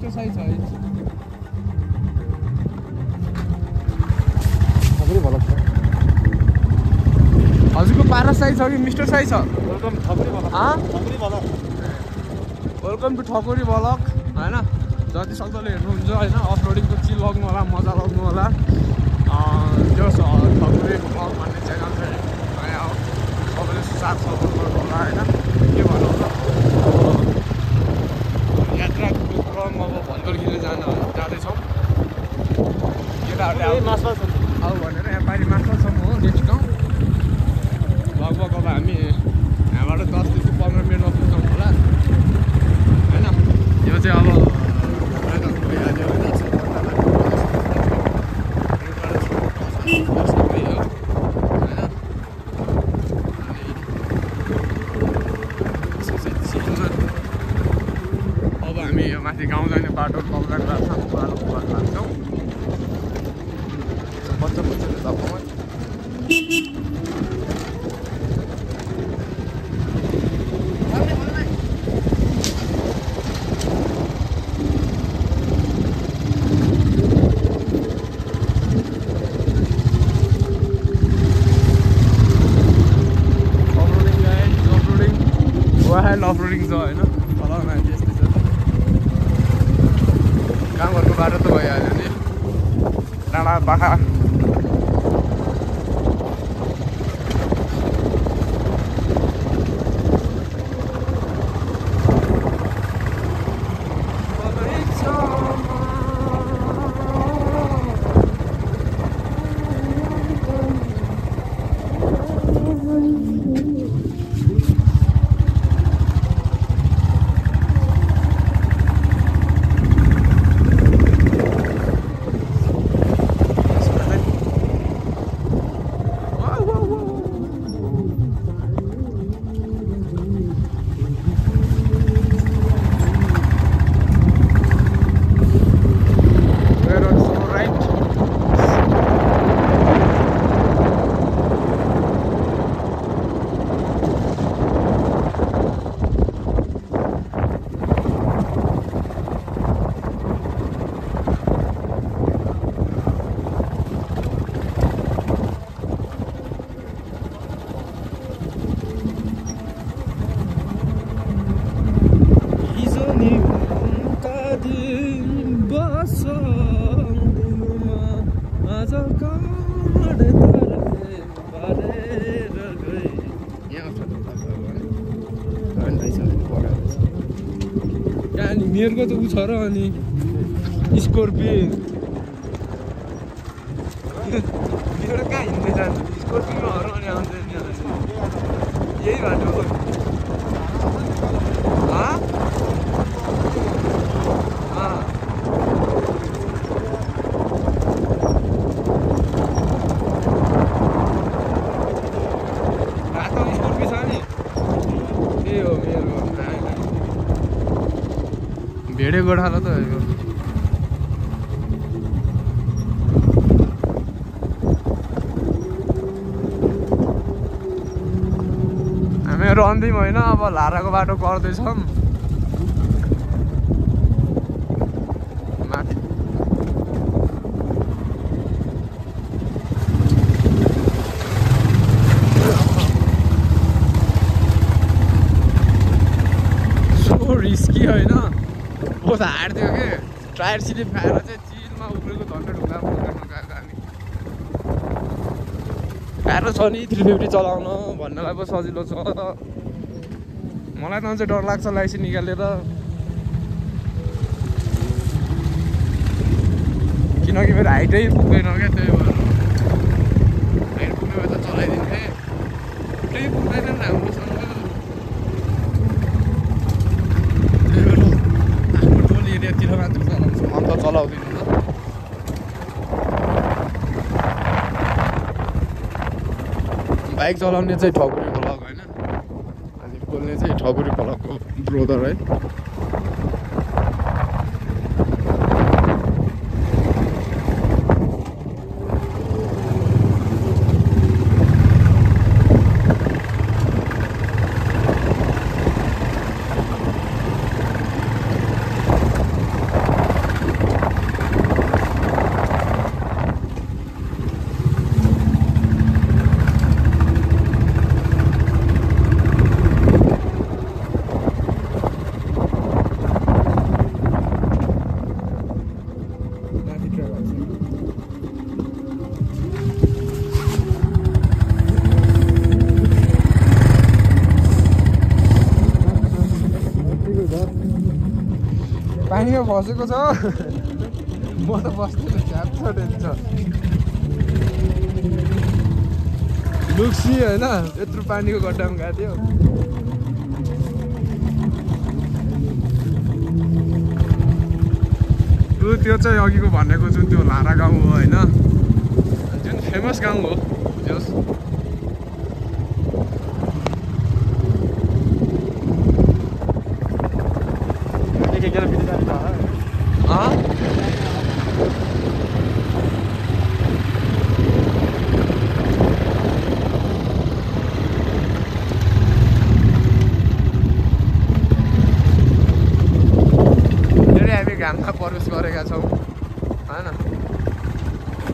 mister Sai छ है हजुरको पारा साई छ कि मिस्टर साई छ वेलकम टु ठकुरी ब्लग होइन जति सक्दोले हेर्नुहुन्छ होइन अफरोडिङको चिल लग्नु होला मजा लग्नु होला त्यो ठकुरी ब्लग भन्ने च्यानल चाहिँ नयाँ हो सबैले साथ सपोर्ट गर्नु होला होइन के भनौँ न यात्राको क्रम अब भर्खरखिर जाँदैछौँ केटाहरूले अब भनेर यहाँ पारि माथिसम्म हो नेक्स्ट गाउँ लगभग अब हामी यहाँबाट 10 देखि 15 मिनटमा पुग्छौँ होला होइन यो चाहिँ अब भइहाल्यो होइन अब हामी यो माथि गाउँ जाने बाटो कब्जान लाग्छौँ लाग्छौँ बच्चा बच्चाले तपाईँमा अफरोडिङ छ होइन तल माथि यस्तै छ गाउँघरको बाटो त भइहाल्यो नि डाँडा पाखा मेयरको त ऊ छ र अनि स्कोर्पियो मेरो कहाँ हिँड्दै जान्छ स्कोर्पियोमा हरू अनि आउँछ यही बाटो हो रातो स्कोर्पियो छ नि त्यही हो मेरो भेडे गोठालो त हो हामीहरू अन्तिम होइन अब लाराको बाटो गर्दैछौँ माथि सो रिस्की होइन बहुत हार्ड थियो कि टायर स्लिप खाएर चाहिँ चिलमा उब्रेको झन्डै ढुङ्गा पुगेर गएको हामी गाह्रो छ नि 350 चलाउन भन्नलाई पो सजिलो छ मलाई त चाहिँ डर लाग्छ लाइसेन्स निकालेर किनकि मेरो हाइटै पुग्दैन क्या त्यही भएर हाइट पुग्ने भए त चलाइदिन्थेँ खुट्टै पुग्दैन नि राम्रोसँग एरियातिर मात्र चलाउँछु अन्त चलाउँदिनँ ल बाइक चलाउने चाहिँ ठकुरी ब्लग होइन अनि बोल्ने चाहिँ ठकुरी ब्लगको ब्रोदर है पानीमा फसेको छ म त बस्दिनँ च्याप्छ टेन्छ लुक्सी होइन यत्रो पानीको गड्डामा गएको थियो त्यो चाहिँ अघिको भनेको जुन त्यो लारा गाउँ हो होइन जुन फेमस गाउँ हो जस घाममा प्रवेश गरेका छौँ होइन